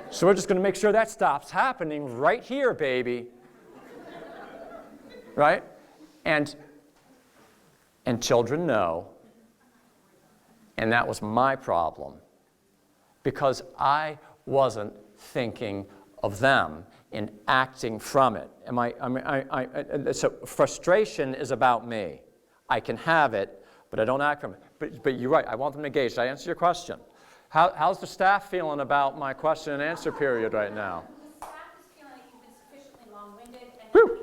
So we're just going to make sure that stops happening right here, baby. Right? And children know. And that was my problem. Because I wasn't thinking of them and acting from it. So frustration is about me. I can have it, but I don't act from it. But you're right, I want them engaged. Did I answer your question? How's the staff feeling about my question and answer period right now? The staff is feeling like you've been sufficiently long-winded. And Woo!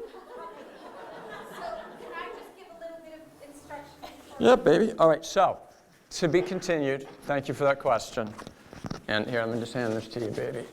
so can I just give a little bit of instruction? Yeah, baby. All right, so to be continued. Thank you for that question. And here, let me just hand this to you, baby.